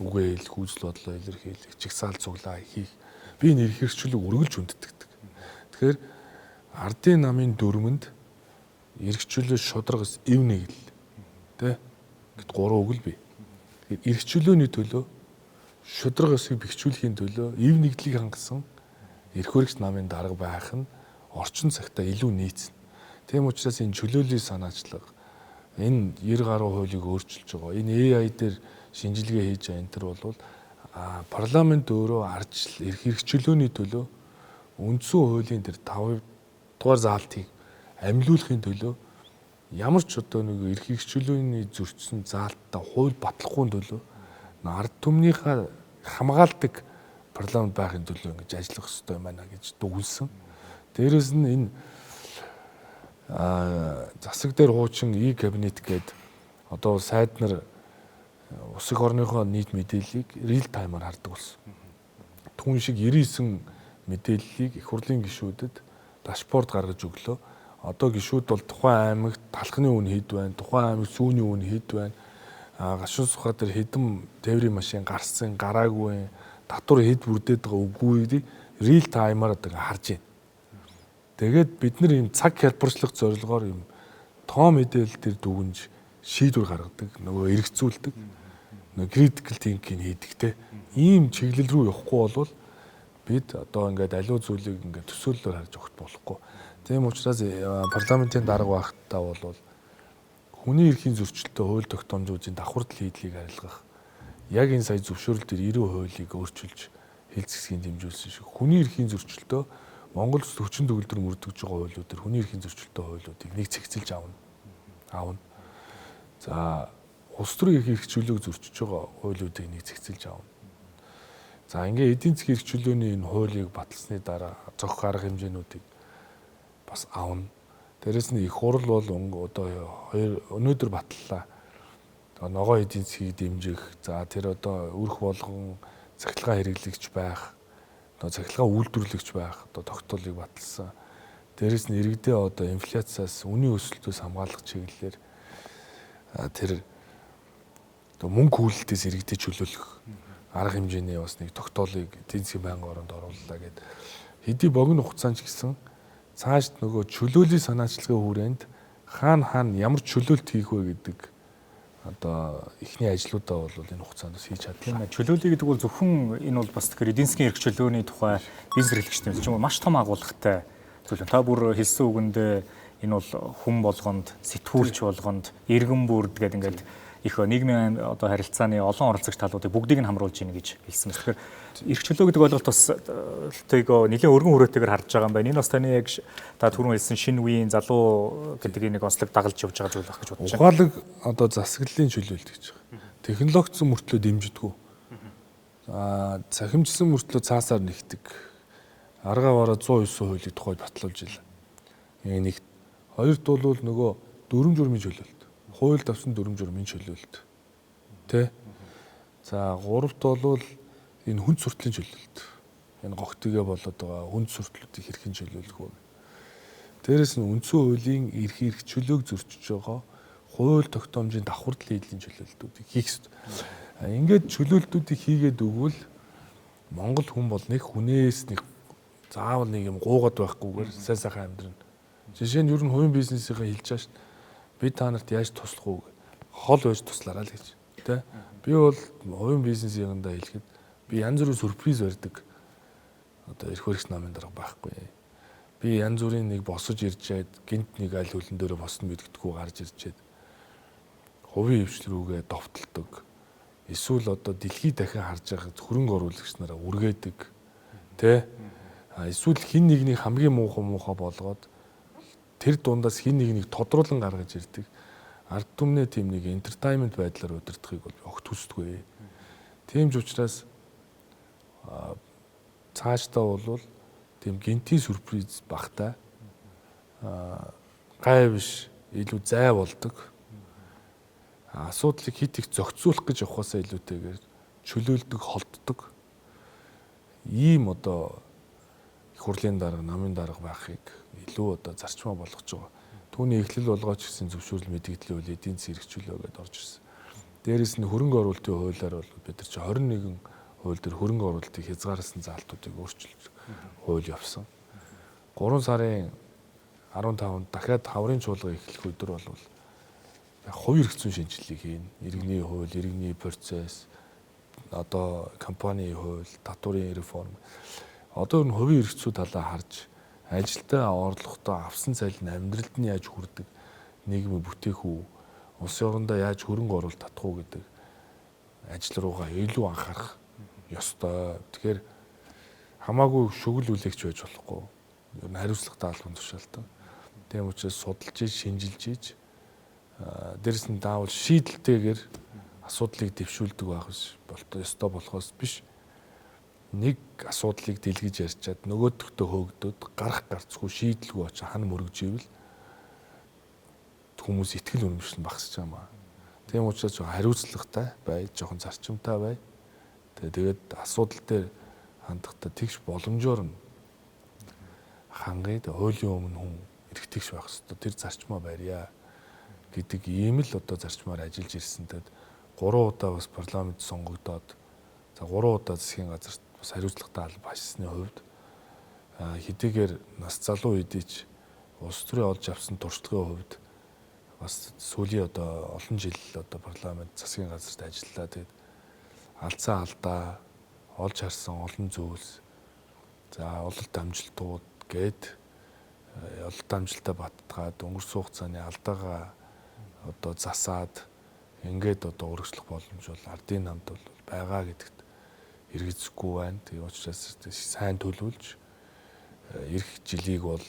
үгээл, хүсэл бодлоо илэрхийлэх, чигсаал цуглаа хийх. Би энэ эрх чөлөөг үргэлж хүндэтгдэг. Тэгэхээр ардын намын дүрмэнд эрх чөлөө шударгас эв нэгэл тэ гэд 3 үг л бий. Тэгэхээр эрх чөлөөний төлөө шударгасыг бэхжүүлэхийн төлөө эв нэгдлийг хангасан эрх хөрөгч намын дарга байх нь орчин цагтаа илүү нийцнэ. Тийм учраас энэ чөлөөлийн санаачлага энэ 90 гаруй хуулийг өөрчилж байгаа. Энэ AI дээр шинжилгээ хийж байгаа энэ төр бол парламент өөрөө ардчил эрх чөлөөний төлөө үндсэн хуулийн тэр 5 дугаар заалтыг амьлуулахын төлөө ямар ч одоо нэг эрх чөлөөний зөрчсөн заалттай хууль батлахгүй төлөө ард түмнийхээ хамгаалдаг парламент байхын төлөө ингэж ажиллах хэрэгтэй юм байна гэж дүгнсэн. Дээрээс нь энэ засаг дээр хуучин e-кабинет гээд одоо сайд нар улс их орныхоо нийт мэдээллийг real time-аар хардаг болсон. Түүн шиг 99 мэдээллийг их хурлын гишүүдэд дашборд гаргаж өглөө. Одоо гишүүд бол тухайн аймагт талхны үн хэд байна, тухайн аймагт сүүний үн хэд байна, гашуун сухаа дээр хэдэн тээврийн машин гарсан, гараагүй, татвар хэд бүрдээд байгаа үгүй гэдгийг real time-аар одоо харж байна. Тэгээд бид нар ийм цаг хялбарчлах зорилгоор ийм тоо мэдээлэл төр дүгнж шийдвэр гаргадаг, нөгөө эргэцүүлдэг, нөгөө critical thinking хийдэг те. Ийм чиглэл рүү явахгүй болвол бид одоо ингээд аливаа зүйлийг ингээд төсөөллөөр харж өгөх болохгүй. Тийм учраас парламентын дарга байхдаа бол хүний эрхийн зөрчилтэй хууль тогтоомжуудын давхардл хийдлийг арилгах, яг энэ сая зөвшөөрөл төр 90 хуулийг өөрчилж хил зэсгийн дэмжүүлсэн шиг хүний эрхийн зөрчилтөө Монгол улс хүчин төгөлдөр мөрдөгж байгаа хуулиуд төр хүний эрхийн зөрчилтэй хуулиудыг нэг цэгцэлж аавна. За улс төрийн эрх чөлөөг зөрчиж байгаа хуулиудыг нэг цэгцэлж аавна. За ингээ эдийн засгийн эрх чөлөөний энэ хуулийг баталсны дараа зохих арга хэмжээнүүдийг бас аавна. Дээрээс нь их хурл бол одоо өнөөдөр батллаа. Ногоо эдийн засгийг дэмжих, за тэр одоо өрх болгон цахилгаан хэрэглэгч байх, одоо цахилгаан үйлдвэрлэгч байх одоо тогтоолыг баталсан. Дээрээс нь иргэдээ одоо инфляциас, үнийн өсөлтөөс хамгаалах чиглэлээр тэр мөнгө хүлэлтээс иргэдэд чөлөөлөх арга хэмжээний бас нэг тогтоолыг эдийн засгийн байнгын оронд орууллаа гэдэг. Хэдий богино хугацаанд ч гэсэн цааш нөгөө чөлөөлийн санаачлагын хүрээнд хаана ямар чөлөөлт хийх вэ гэдэг одоо эхний ажлуудаа бол энэ хугацаанд хийж чадлаа. Чөлөөлөе гэдэг бол зөвхөн энэ бол бас тэгэхээр эдийн засгийн эрх чөлөөний тухай бизнес эрхлэгчдийн ч юм уу маш том агуулгатай зүйл. Та бүр хэлсэн үгэндээ энэ бол хүн болгонд, сэтгүүлч болгонд, иргэн бүрд гэдэг ингээд их нийгмийн одоо харилцааны олон оролцогч талуудыг бүгдийг нь хамруулж ийн гэж хэлсэн. Тэгэхээр эрх чөлөө гэдэг ойлголт бас нэлээд өргөн хүрээтэйгээр харж байгаа юм байна. Энэ бас таны яг та түрүүн хэлсэн шинэ үеийн залуу гэдэг нэг онцлог дагалж явж байгаа зүйл байх гэж бодож байна. Ухаалаг одоо засаглалын чөлөөлт гэж байгаа. Технологичсон мөртлөө дэмждэггүй. Цахимжсан мөртлөө цаасаар нэгдэг. Аргаа бараа 109 хуулийг тухайд батлуулж илаа. Нэг хоёрт бол нөгөө дүрм журмын чөлөөлт. Хууль давсан дүрм журмын чөлөөлт. Тэ? За гуравт бол энэ хүнд суртлын чөлөөлт. Энэ гогтөгээ болоод байгаа хүнд суртлуудыг хэрхэн чөлөөлөх вэ? Дээрээс нь үндсэн хуулийн эрх чөлөөг зөрчиж байгаа хууль тогтоомжийн давхардлын хийдлийн чөлөөлтүүдийг хийх ёстой. Ингээд чөлөөлтүүдийг хийгээд өгвөл Монгол хүн бол нэг хүнээс нэг заавал нэг юм гуугаад байхгүйгээр сайн сайхан амьдрна. Жишээ нь ер нь хувийн бизнесийнхаа хэлж байгаа шүү. Би та нарт яаж туслах уу? Хол байж туслаарай л гэж. Тэ? Би бол хувийн бизнесийнхаа хэлэхэд би янз бүрийн сюрприз барьдаг. Одоо эрх хөрөгч намын дарга байхгүй. Би янз бүрийн нэг босож иржээд гинт нэг аль хөлн дээр босно мэдгэдэггүй гарч иржээд хувийн хвшил рүүгээ довтолдог. Эсвэл одоо дэлхийд дахин харж байгаа хөрөнгө оруулагч нараа үргээдэг. Тэ? Эсвэл хин нэгний хамгийн муухай болгоод тэр дундаас хин нэг тодруулан гаргаж ирдэг. Ард түмнээ тийм нэг entertainment байдлаар удирдахыг бол огт хүсдэггүй. Тийм ч учраас цаашдаа бол тийм гинти сюрприз багтай гай биш илүү зай болдог. Асуудлыг хит их зохицуулах гэж явахаасаа илүүтэйгээр чөлөөлдөг, холддог. Ийм одоо их хурлын дарга, намын дарга байхыг илүү одоо зарчмаа болгож байгаа. Түүний эхлэл болгооч гэсэн зөвшөөрөл мэдээлэл үйл эдийн засгийн эрх чөлөө гэдээ орж ирсэн. Дээрээс нь хөрөнгө оруулалтын хуулиар бол бид нар чи 21 хууль дээр хөрөнгө оруулалтыг хязгаарласан заалтуудыг өөрчилж хууль явсан. 3 сарын 15-нд дахиад хаврын чуулга эхлэх өдөр бол хувийн эрх зүйн шинжилгээг хийн. Иргэний хууль, иргэний процесс, одоо компанийн хууль, татварын реформ. Одоо энэ хувийн эрх зүй талаа харж ажилдаа орлоготой авсан цалин амьдралд нь яаж хүрдэг, нийгмийг бүтээх үү, улсын орондоо яаж хөрөнгө оруулалт татах уу гэдэг ажил руугаа илүү анхаарах ёстой. Тэгэхээр хамаагүй шүгэл үлээгч байж болохгүй. Ер нь хариуцлагатай албан тушаалтай. Тийм учраас судалж, шинжилж, дээрэс нь даавал шийдэлтэйгээр асуудлыг дэвшүүлдэг байх ёстой болохоос биш. Нэг асуудлыг дэлгэж ярьчаад нөгөөдөгтөө хөөгдөөд гарах гарцгүй шийдэлгүй очиж хана мөрөгживэл хүмүүс итгэл үнэмшил нь багасч байгаа маа. Тийм учраас хариуцлагатай бай, жоохон зарчимтай бай. Тэгээд асуудал дээр хандахдаа тэгш боломжоор нь хангыг хуулийн өмнө хүн эргэтгэж байх хэрэгтэй. Тэр зарчмаа барья гэдэг ийм л одоо зарчмаар ажиллаж ирсэн. Тэгээд 3 удаа бас парламент сонгогдоод за 3 удаа засгийн газарт бас хариуцлагатай алба ашигсны хувьд хэдийгээр нас залуу үедийч улс төрийн олж авсан туршлагын хувьд бас сүүлийн одоо олон жил одоо парламент засгийн газарт ажиллаа. Тэгээд алдсан алдаа олж харсан олон зүйлс за ололт амжилтууд гээд ололт амжилтаа баттгаад өнгөрсөн хугацааны алдаагаа одоо засаад ингээд одоо өргөжлөх боломж бол ардын намд бол байгаа гэдэгт эргэцэхгүй байна. Тийм учраас сайн төлөвлөж эх жилийг бол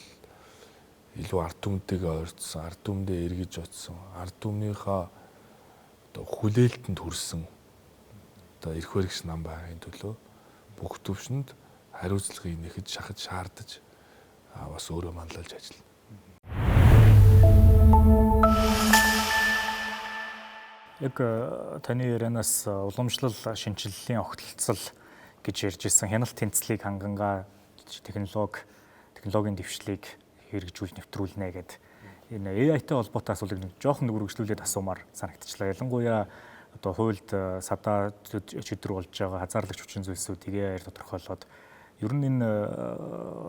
илүү ард түмэнтэйгээ ойртсон, ард түмэндээ эргэж очсон, ард түмнийхээ одоо хүлээлтэнд хүрсэн одоо эрх баригч нам байхын төлөө бүх төвшөнд хариуцлагыг нэхэж шахаж шаардаж бас өөрөө манлайлж ажиллана. Яг таны ярианаас уламжлал шинжилгэлийн огтлцол гэж ярьж ирсэн хяналт тэнцлийг хангангаа технологийн дэвшлийг хэрэгжүүлж нэвтрүүлнэ гэдэг энэ AI-тай холбоотой асуултыг жоохон өргөжлүүлээд асуумаар санагдчихлаа. Ялангуяа одоо хуульд садаа чидрүүлж байгаа хязгаарлагч хүчин зүйлсүүдийг тодорхойлоод ер нь энэ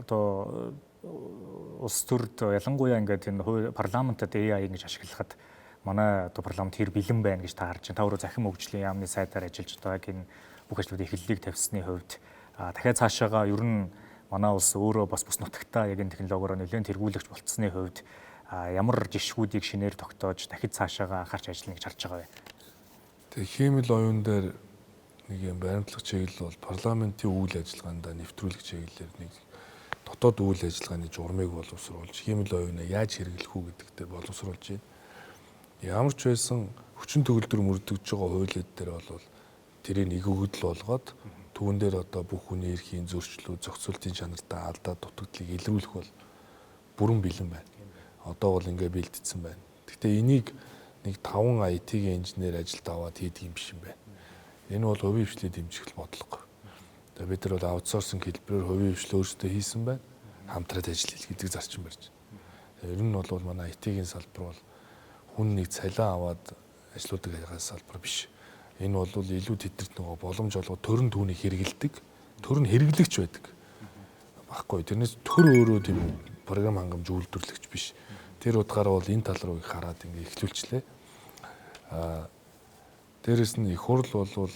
одоо улс төрд ялангуяа ингээд энэ парламентад AI ингэж ашиглахад манай одоо парламент хэр бэлэн байна гэж та харж байна. Та өөрөө захин хөгжлийн яамны сайдаар ажиллаж байгаа энэ бүх ажлуудын эхлэлийг тавьсны хувьд дахиад цаашаага ер нь манай улс өөрөө бас бус нутагтаа яг энэ технологиороо нэлээд тэргүүлэгч болцсны хувьд ямар жишгүүдийг шинээр тогтоож дахид цаашаага анхаарч ажиллана гэж харж байгаа вэ? Тэгээ хиймэл оюун дээр нэг юм баримтлах чиглэл бол парламентын үйл ажиллагаанд нэвтрүүлэх чиглэлээр нэг дотоод үйл ажиллагааны журмыг боловсруулж хиймэл оюунаа яаж хэрэглэх үү гэдэгтээ боловсруулж байна. Ямар ч байсан хүчин төгөлдөр мөрдөгж байгаа хуулиуд дээр бол тэрийг нэг өгөгдөл болгоод түүн дээр одоо бүх хүний эрхийн зөрчлөө, зохицуултын чанартай алдаа дутагдлыг илрүүлэх бол бүрэн бэлэн байна. Одоо бол ингээ бэлдсэн байна. Гэхдээ энийг нэг 5 IT-ийн инженер ажилд аваад хийдэг юм биш юм байна. Энэ бол хувийн хвшлийн дэмжигэл бодлого. Тэгээ бид нар бол аутсорсинг хэлбэрээр хувийн хвшил өөрсдөө хийсэн байна. Хамтраад ажил хийх гэдэг зарчим барьж байна. Ер нь бол манай IT-ийн салбар бол хүн нэг цалин аваад ажлуудыг хийх салбар биш. Энэ бол илүү тэтгэрт нөгөө боломж олгоод төрн түүнийг хэрэгэлдэг, төрн хэрэглэгч байдаг. Баггүй. Тэрнээс төр өөрөө тийм програм хангамж үйлдвэрлэгч биш. Тэр утгаараа бол энэ тал руу их хараад ингээ эхлүүлчлээ. Дээрэс нь их хурл бол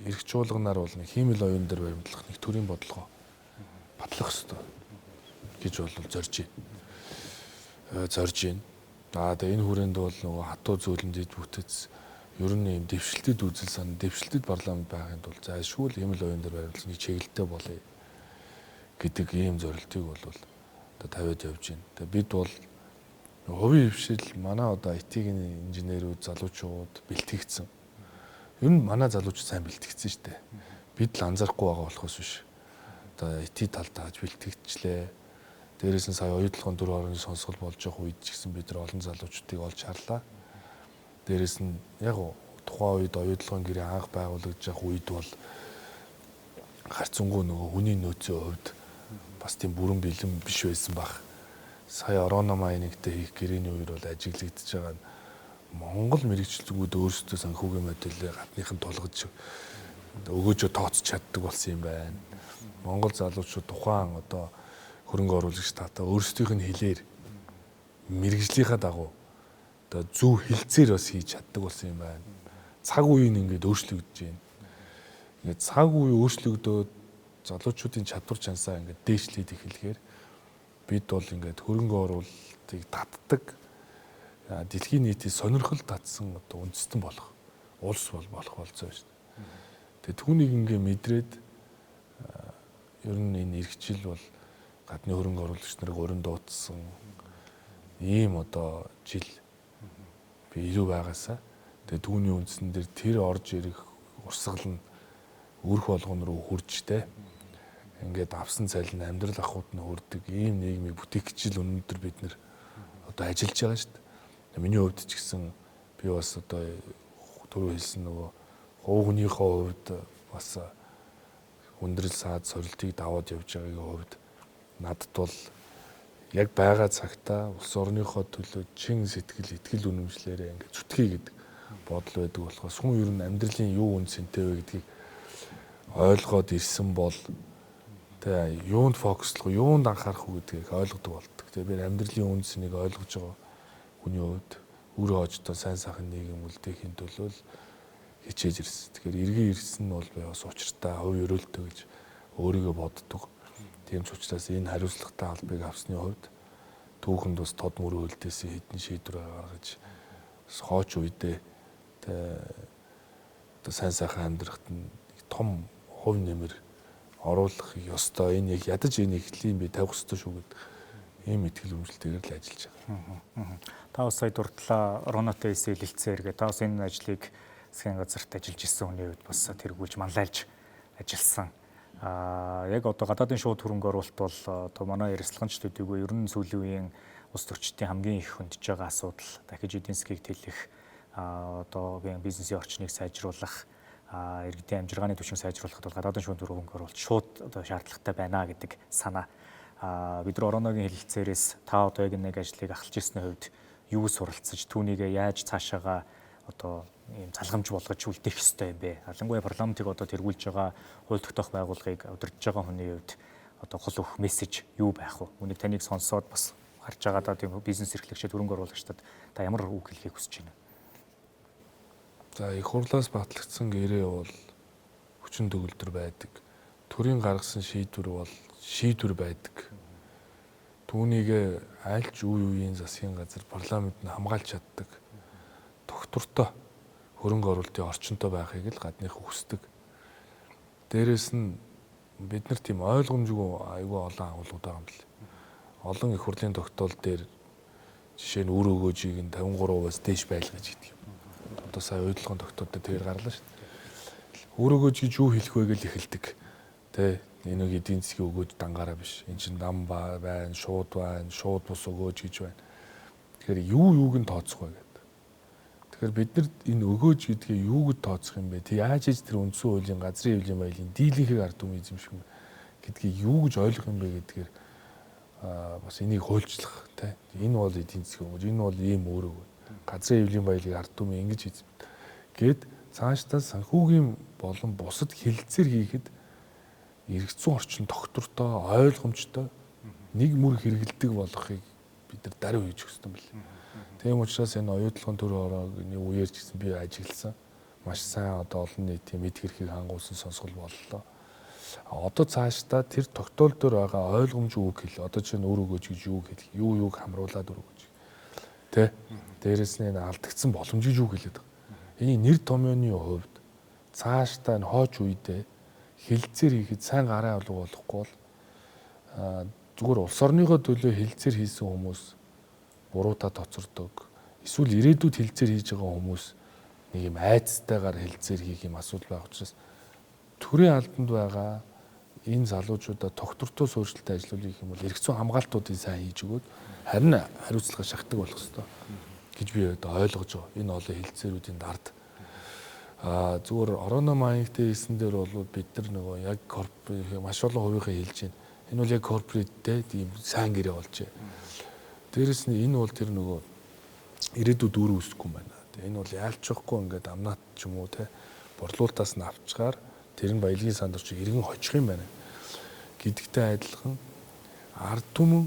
эрх чуулганаар бол нэг хиймэл оюун дээр баримтлах нэг төрлийн бодлого батлах ёстой гэж бол зорж байна. Тэгээ энэ хүрээнд бол нөгөө хатуу зөөлөнд бүтэц ер нь юм дэвшилтэд үзэл сан дэвшилтэд парламент байхын тулд зайлшгүй л хиймэл оюун дээр баримтлах нэг чиглэлтэй болъё гэдэг ийм зорилтыг бол одоо тавиад явж байна. Тэгээ бид бол хувийн хвшил манай одоо IT-ийн инженерүүд залуучууд бэлтгэгдсэн. Ер нь манай залуучууд сайн бэлтгэгдсэн шүү дээ. Бид л анзаарахгүй байгаа болохоос биш. Одоо IT талд тааж бэлтгэгдчихлээ. Дээрээс нь сая оюутлогын 4 орны сонсгол болж явах үед ч гэсэн бид нар олон залуучуудыг олж харлаа. Дээрээс нь яг тухайн үед оюутлогын гэрээ анх байгуулагдж явах үед бол харцангуй нөгөө хүний нөөцийн хувьд бас тийм бүрэн бэлэн биш байсан баг. Сая орономайнигтэй хийх гэрээний үеэр бол ажиглагдж байгаа нь Монгол мэрэгчлэгүүд өөрсдөө санхүүгийн модельээ гадныхан тулгаж өгөөжөө тооцож чаддаг болсон юм байна. Монгол залуучууд тухайн одоо хөрөнгө оруулагч татаа өөрсдийнх нь хэлээр мэрэгжлийнхаа дагуу одоо зөв хилцээр бас хийж чаддаг болсон юм байна. Цаг үе нь ингээд өөрчлөгдөж байна. Ингээд цаг үе өөрчлөгдөөд залуучуудын чадвар чансаа ингээд дээшлээд эхлэхээр бид бол ингээд хөрөнгө оруулалтыг татдаг дэлхийн нийтийн сонирхол татсан одоо үндэстэн болох улс болох болцоо шүү дээ. Тэгээ түүнийг ингээд мэдрээд ер нь энэ эрхчил бол гадны хөрөнгө оруулагч нарыг өрн дуудсан ийм одоо жил би илүү байгаасаа тэгээ түүний үндсэн дээр тэр орж ирэх урсгал нь өрх болгон руу хуржтэй ингээд авсан цалин амьдрал ахуйд нь хүрдэг ийм нийгмийг бүтээгчл өнөөдөр бид нэр одоо ажиллаж байгаа шүү дээ. Миний хувьд ч гэсэн би бас одоо түрүү хэлсэн нөгөө хувийнхоо хувьд бас хүндрэл саад сорилтыг даваад явж байгаагийн хувьд надад бол яг байгаа цагтаа улс орныхоо төлөө чин сэтгэл итгэл үнэмшлээрээ ингээд зүтгэе гэдэг бодол байдаг болохоос хүн ер нь амьдралын юу үнцэнтэй вэ гэдгийг ойлгоод ирсэн бол тэгээ юунд фокуслох, юунд анхаарах уу гэдгийг ойлгодог болдог. Тэгээ би амьдралын үнцнийг ойлгож байгаа хүний хувьд өөрөө очдоо сайн сайхан нийгэм үлдээхийн төлөө хичээж ирсэн. Тэгэхээр эргэн ирсэн нь бол би бас учиртай, хувь өрөөлтөө гэж өөрийгөө боддог. Тийм ч учраас энэ хариуцлагатай албыг авсны хувьд түүхэнд бас тод мөр хөлдөөс хэдэн шийдвэр гаргаж хооч үедээ тэ сайн сайхан амьдрахад нь том хувь нэмэр оруулах ёстой. Энэ яг ядаж энэ эхлэлийн би тавих ёстой шүү гэдэг ийм итгэл үнэмшилтэйгээр л ажиллаж байгаа. Та бас сая дурдлаа Ронотой хэлэлцээр гэдэг. Та бас энэ ажлыг засгийн газарт ажиллаж ирсэн хүний хувьд бас тэргүүлж манлайлж ажилласан. Яг одоо гадаадын шууд хөрөнгө оруулалт бол одоо манай ярилцлагчдад үгүй ер нь сүүлийн үеийн улс төрчдийн хамгийн их хөндөж байгаа асуудал дахиж эдийн засгийг тэлэх одоо бизнесийн орчныг сайжруулах иргэдийн амжиргааны түвшинг сайжруулахад бол гадаадын шууд хөрөнгө оруулалт шууд одоо шаардлагатай байна гэдэг санаа. Бид нар Ороногийн хэлэлцээрээс та одоо яг нэг ажлыг ахалж ирсний хувьд юу суралцж түүнийг яаж цаашаага одоо ийм залгамж болгож үлдээх ёстой юм бэ? Ялангуяа парламентыг одоо тэргүүлж байгаа хууль тогтоох байгууллагыг удирдах байгаа хүний хувьд одоо гол өгөх мессеж юу байх вэ? Үнийг таныг сонсоод бас харж байгаа да тийм бизнес эрхлэгчид хөрөнгө оруулагчдад та ямар үг хэлхийг хүсэж байна? За их хурлаас батлагдсан гэрээ бол хүчин төгөлдөр байдаг. Төрийн гаргасан шийдвэр бол шийдвэр байдаг. Түүнийг альч үеийн засгийн газар парламент нь хамгаалж чаддаг. Тогтвортой хөрөнгө оруулалтын орчинтой байхыг л гадных хүсдэг. Дээрээс нь бид нар тийм ойлгомжгүй айгүй олон агуулгууд байгаа юм бэл. Олон их хурлын тогтоол дээр жишээ нь үр өгөөжийг нь 53%-аас дээш байлгаж гэдэг юм. Одоо сая уйдлагын тогтоол дээр тэр гарлаа шүү дээ. Үр өгөөж гэж юу хэлэх вэ гэж эхэлдэг. Тэ энэ нэг эдийн засгийн өгөөж дангаараа биш. Энд чинь нам байна, шууд бус өгөөж гэж байна. Тэгэхээр юуг нь тооцох вэ гэдэг. Тэгэхээр бид нар энэ өгөөж гэдгийг юуг тооцох юм бэ? Тэг яаж ийж тэр үндсэн хуулийн газрын хэвлэлийн баялаг дийлэнхийг ард түмэн эзэмших юм гэдгийг юу гэж ойлгох юм бэ гэдгээр бас энийг хуульчлах тий. Энэ бол эдийн засгийн өгөөж, энэ бол ийм өөр өгөөж. Газрын хэвлэлийн баялаг ард түмэн ингэж эзэм. Гэт цаашдаа санхүүгийн болон бусад хилцээр хийхэд эргэцсэн орчин тогтвортой, ойлгомжтой нэг мөр хэрэгэлдэг болгохыг бид нар даруй хийж өгсөн юм байна. Тийм учраас энэ оюутлогын төр ороогийн үеэр ч гэсэн би ажигласан. Маш сайн одоо олон нийтийн мэд хэрхийг хангуулсан сонсгол боллоо. Одоо цаашдаа тэр тогтоол дээр байгаа ойлгомжгүй үг хэл. Одоо чинь үр өгөөж гэж юу хэлэх, юуг хамруулад үр өгөөж. Тэ? Дээрээс нь энэ алдагдсан боломжийг юу хэлээд байгаа. Энэ нэр томьёоны хувьд цаашдаа энэ хойч үедээ хилцээр хийхэд сайн гарын алга болохгүй бол зүгээр улс орныхоо төлөө хилцээр хийсэн хүмүүс буруудаа тоцордог. Эсвэл ирээдүйд хилцээр хийж байгаа хүмүүс нэг юм айцтайгаар хилцээр хийх юм асуудал байх учраас төрийн албанд байгаа энэ залуучуудаа тогтвортой суурьшилтай ажиллуулах юм бол эргэцэн хамгаалтуудыг сайн хийж өгөөд харин хариуцлага шахдаг болох ёстой гэж би одоо ойлгож байгаа. Энэ олон хилцээрүүдийн дард зүгээр ороно маягтай хийсэн дээр бол бид нар нөгөө яг маш олон хувийнхаа хэлж байна. Энэ бол яг корпораттэй тийм сайн гэрээ болжээ. Дээрэс нь энэ бол тэр нөгөө ирээдүйд үр үүсэхгүй юм байна. Энэ бол яалчихгүй ингээд амнат ч юм уу те борлуулалтаас нь авчгаар тэр нь баялагын санд орчих иргэн хожих юм байна. Гэдэгтэй адилхан ард түмэн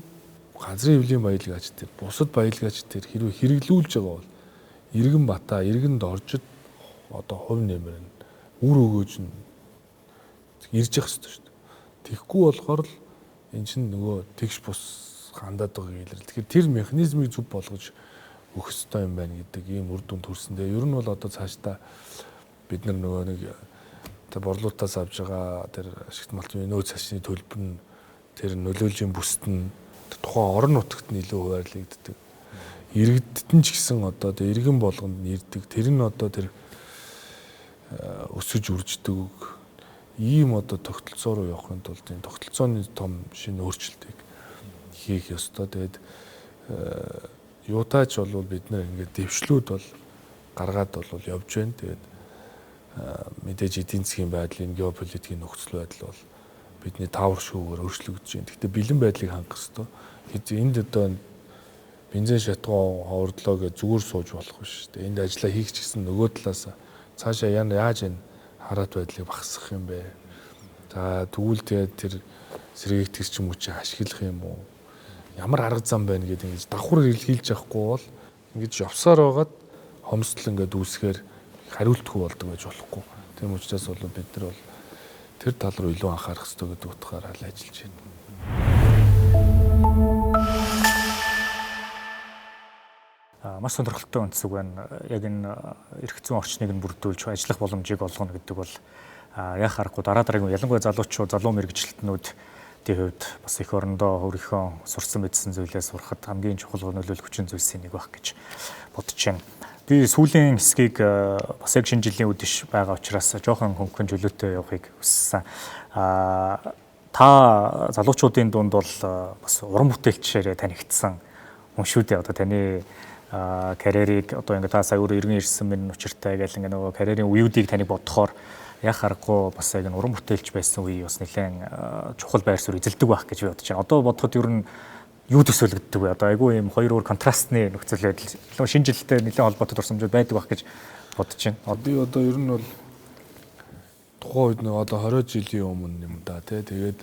газрын хэвлэлийн баялагаач тэр бусад баялагаач тэр хэрвээ хэрэглүүлж байгаа бол иргэн бата, иргэн доржид одоо хувь нэмэр нь үр өгөөж нь ирж явах хэрэгтэй шүү дээ. Тэгэхгүй болохоор л эн чинь нөгөө тэгш бус хандаад байгаа юм. Тэгэхээр тэр механизмыг зөв болгож өгөх хэрэгтэй юм байна гэдэг ийм үр дүнд хүрсэндээ. Ер нь бол одоо цаашдаа бид нар нөгөө нэг тэр борлуулалтаас авж байгаа тэр ашигт малтын нөөц цашны төлбөр нь тэр нөлөөлжийн бүст нь тухайн орон нутагт нь илүү хуваарлагддаг. Иргэдтэн ч гэсэн одоо тэр иргэн болгонд нь ирдэг. Тэр нь одоо тэр өсөж үрждэг ийм одоо тогтолцоо руу явахын тулд энэ тогтолцооны том шинэ өөрчлөлтийг хийх ёстой. Тэгээд юутаач бол бид нэр ингээд дэвшлүүд бол гаргаад бол явж байна. Тэгээд мэдээж эдийн засгийн байдлын геополитикийн нөхцөл байдал бол бидний таавар шүүгээр өөрчлөгдөж байна. Гэхдээ бэлэн байдлыг хангах ёстой. Энд одоо бензин шатгуун ховордлоо гэж зүгээр сууж болох биш. Тэгээд энд ажиллаа хийх ч гэсэн нөгөө талаас цаашаа яаж энэ хараат байдлыг багасгах юм бэ? За тэгвэл тэгээд тэр сэргийгтгэж ч юм уу чи ашиглах юм уу? Ямар арга зам байна гэдэг ингэж давхар хэлж явахгүй бол ингэж явсаар байгаад хомсдол ингээд үүсгээр хариултгүй болдог байж болохгүй. Тийм учраас бол бид нар бол тэр тал руу илүү анхаарах хэрэгтэй гэдэг утгаараа л ажиллаж байна. Маш сонирхолтой онцлог байна. Яг энэ эрх зүйн орчныг нь бүрдүүлж ажиллах боломжийг олгоно гэдэг бол яг харахгүй дараа дараагийн ялангуяа залуучууд, залуу мэргэжилтнүүдийн хувьд бас их орондоо өөрийнхөө сурсан мэдсэн зүйлээ сурахад хамгийн чухал нөлөөлөх хүчин зүйлсийн нэг байх гэж бодож байна. Би сүүлийн хэсгийг бас яг шинэ жилийн үдэш байгаа учраас жоохон хөнгөн чөлөөтэй явахыг хүссэн. Та залуучуудын дунд бол бас уран бүтээлчээр танигдсан хүн шүү дээ. Одоо таны карьерийг одоо ингээ та сая өөрөө иргэн ирсэн минь учиртай гэл ингээ нөгөө карьерийн үеүүдийг таныг бодохоор яг харахгүй бас яг уран бүтээлч байсан үе бас нэлээд чухал байр суурь эзэлдэг байх гэж би бодож байна. Одоо бодоход ер нь юу төсөөлөгддөг вэ? Одоо айгүй юм хоёр өөр контрастны нөхцөл байдал. Шинэ жилдээ нэлээд холбоотой дурсамжууд байдаг байх гэж бодож байна. Би одоо ер нь бол тухайн үед нэг одоо 20 жилийн өмнө юм да тий. Тэгээд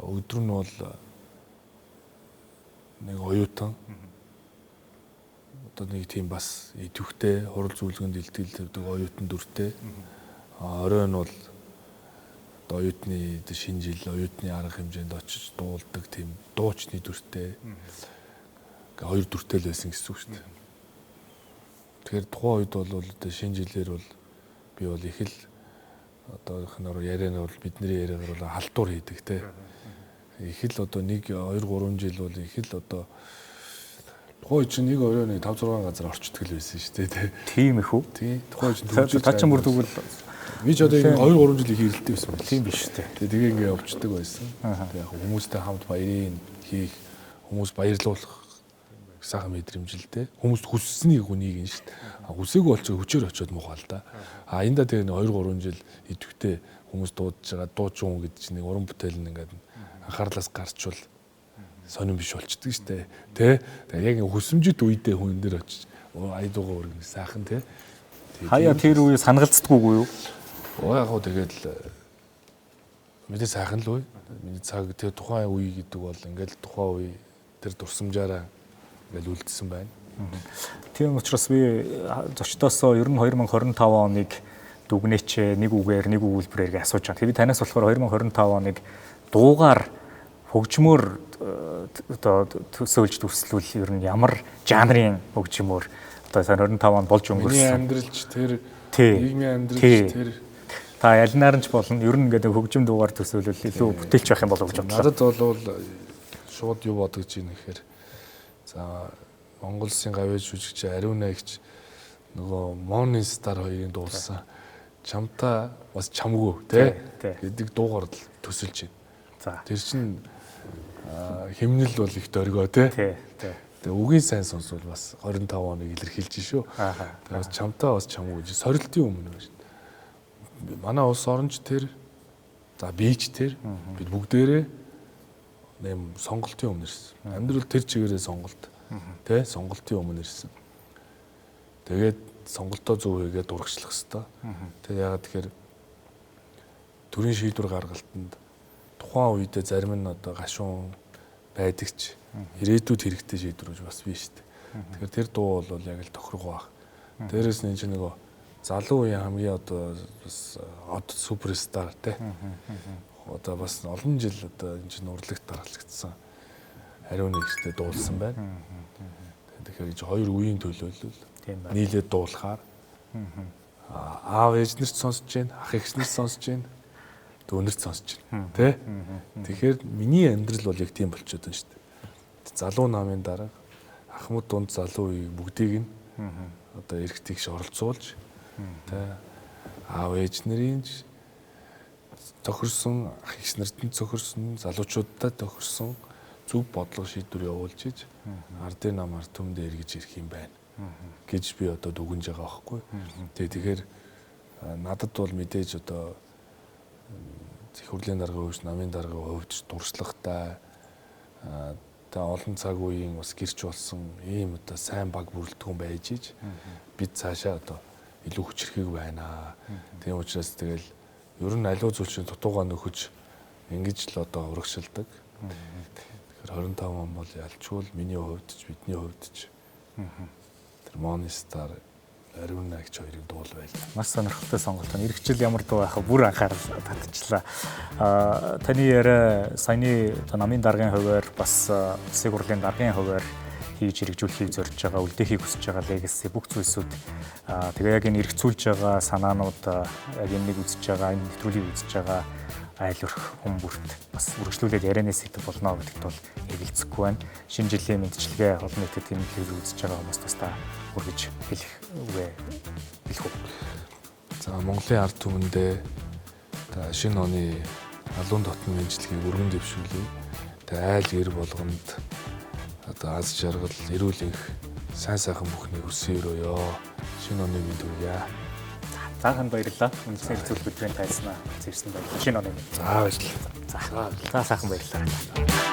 өдөр нь бол нэг оюутан одоо нэг тийм бас идэвхтэй хурал зөвлөгөөнд илтгэл тавьдаг оюутан дүртэй. Орой нь бол одоо оюутны шинэ жил оюутны арга хэмжээнд очиж дуулдаг тийм дуучны дүртэй. Хоёр дүртэй л байсан гэсэн үг шүү дээ. Тэгэхээр тухайн үед бол одоо шинэ жилээр бол би бол их л одоо ханаар ярианаар бол бидний яриагаар бол халтур хийдэг те. Их л одоо 1 2 3 жил бол их л одоо тухайн чинь 1 2 5 6 газар орчдөг л байсан шүү дээ те. Тийм их үү? Тийм. Тухайн чинь Та ч мөр тэгвэл би ч одоо 2 3 жил их хэрэлтэй байсан байна. тийм биш үү? Тэгээ ингээ явцдаг байсан. Тэгээ яг хүмүүстэй хамт баярын хийх, хүмүүс баярлуулах сайхан мэдрэмжлтэй. Хүмүүс хүсснийг үнийг нь шүү дээ. Хүсээгүй болчих хүчээр очиод муухай л да. Энд да тэгээ 2 3 жил идэвхтэй хүмүүс дуудаж байгаа дуучин гэдэг чинь нэг уран бүтээл нь ингээд анхаарлаас гарчвал сонирн биш болчдөг шүү дээ. Тэ? Тэгээ яг хүсэмжит үедээ хүн дээр очиж айдуугаа өргөн сайхан тэ. Хаяа тэр үе санагалцдаггүй юу? Яг гоо тэгэл мэдээ сайхан л үе. Миний цаг тэр тухайн үе гэдэг бол ингээд тухайн үе тэр дурсамжаараа ингээд үлдсэн байна. Тийм учраас би зочдоосоо ер нь 2025 оныг дүгнээч нэг үгээр нэг өгүүлбэрээр асууж байгаа. Тэгээд танаас болохоор 2025 оныг дуугаар хөгжмөр одоо төсөөлж дүрслүүл ер нь ямар жанрын хөгжмөр одоо 2025 он болж өнгөрсөн. Миний амьдралч тэр нийгмийн амьдралч тэр та ялнаар нь ч болно. Ер нь ингээд хөгжим дуугаар төсөөлөл илүү бүтээлч байх юм болов гэж бодлоо. Надад бол шууд юу бодож байна гэхээр за Монгол Улсын гавьяа жүжигч Ариун Наягч нөгөө Morning Star хоёрын дуулсан чамтай бас чамгүй тий гэдэг дуугаар л төсөлж байна. За тэр чинь хэмнэл бол их дөргөө тий. Тэгээ үгийн сайн сонсвол бас 25 оныг илэрхийлж шүү. Тэгээ чамтай бас чамгүй гэж сорилтын өмнө байна. Манай улс оронч тэр за бич тэр бид бүгдээрээ нэм сонголтын өмнө ирсэн. Амьдрал тэр чигээрээ сонголт тий сонголтын өмнө ирсэн. Тэгээд сонголтоо зөв хийгээд урагшлах хэвээр. Тэгээд яагаад тэгэхээр төрийн шийдвэр гаргалтанд тухайн үедээ зарим нь одоо гашуун байдаг ч ирээдүйд хэрэгтэй шийдвэрж бас биш шүү дээ. Тэгэхээр тэр дуу бол яг л тохирго баг. Дээрээс нь энэ нөгөө залуу үеийн хамгийн одоо бас од суперстар тий. Одоо бас олон жил одоо энэ чинь урлагт дараалагдсан Ариун Наягчтай дуулсан байна. Тэгэхээр хоёр үеийн төлөөлөл нийлээд дуулахаар аав ээж нарт сонсож байна, ах эгч нарт сонсож байна, дүүнэрт сонсож байна. Тэ? Тэгэхээр миний амьдрал бол яг тийм болчиход байна шүү дээ. Залуу намын дараа ахмад дунд залуу үеийг бүгдийг нь одоо эрх тэгш оролцуулж тэ аав ээж нарын тохирсон, ах эгч нарт нь тохирсон, залуучуудад тохирсон зөв бодлого шийдвэр явуулж иж ардын нам ард түмэнд эргэж ирэх юм байна гэж би одоо дүгнэж байгаа байхгүй. Тэгэхээр надад бол мэдээж одоо Зөвхөрлийн даргын хөвч, намын даргын хөвч дурслагтай та олон цаг үеийн бас гэрч болсон ийм одоо сайн баг бүрэлдэхүүн байж иж бид цаашаа одоо илүү хүчрхэг байна. Тийм учраас тэгэл ер нь аливаа зүйл чинь дутуугаа нөхөж ингэж л одоо урагшилдаг. Тэгэхээр 25 он бол ялчгүй миний хувьд ч бидний хувьд ч тэр Morning Star Ариун Наягч хоёрыг дуул байлаа. Маш сонирхолтой сонголт. Иргэжил ямар дуу байхаа бүр анхаарал татчихлаа. Таны яриа саяны намын даргын хувьар бас улсын хурлын даргын хувьар хийж хэрэгжүүлэхийг зорж байгаа, үлдээхийг хүсэж байгаа легаси бүх зүйлсүүд тэгээ яг энэ эргцүүлж байгаа санаанууд яг энийг үзэж байгаа, энэ нэвтрүүлгийг үзэж байгаа айл өрх хүн бүрт бас үргэлжлүүлээд ярианы сэдв болно гэдэгт бол эргэлзэхгүй байна. Шинэ жилийн мэндчилгээ олон нийтэд энэ хэлээр үзэж байгаа хүмүүст бас та үргэж хэлэх үгээ хэлэх үү? За Монголын ард түмэндээ шинэ оны алуун дотны мэндчилгээг өргөн дэвшүүлье. Тэгээ айл гэр болгонд одоо аз жаргал, эрүүл энх сайн сайхан бүхнийг хүсье өрөөё. Шинэ оны мэнд хүргье. Цаахан баярлалаа. Үнэхээр зөвлөгөө тайлснаа. Зэвсэн баярлалаа. Шинэ оны. За баярлалаа. За сайхан баярлалаа.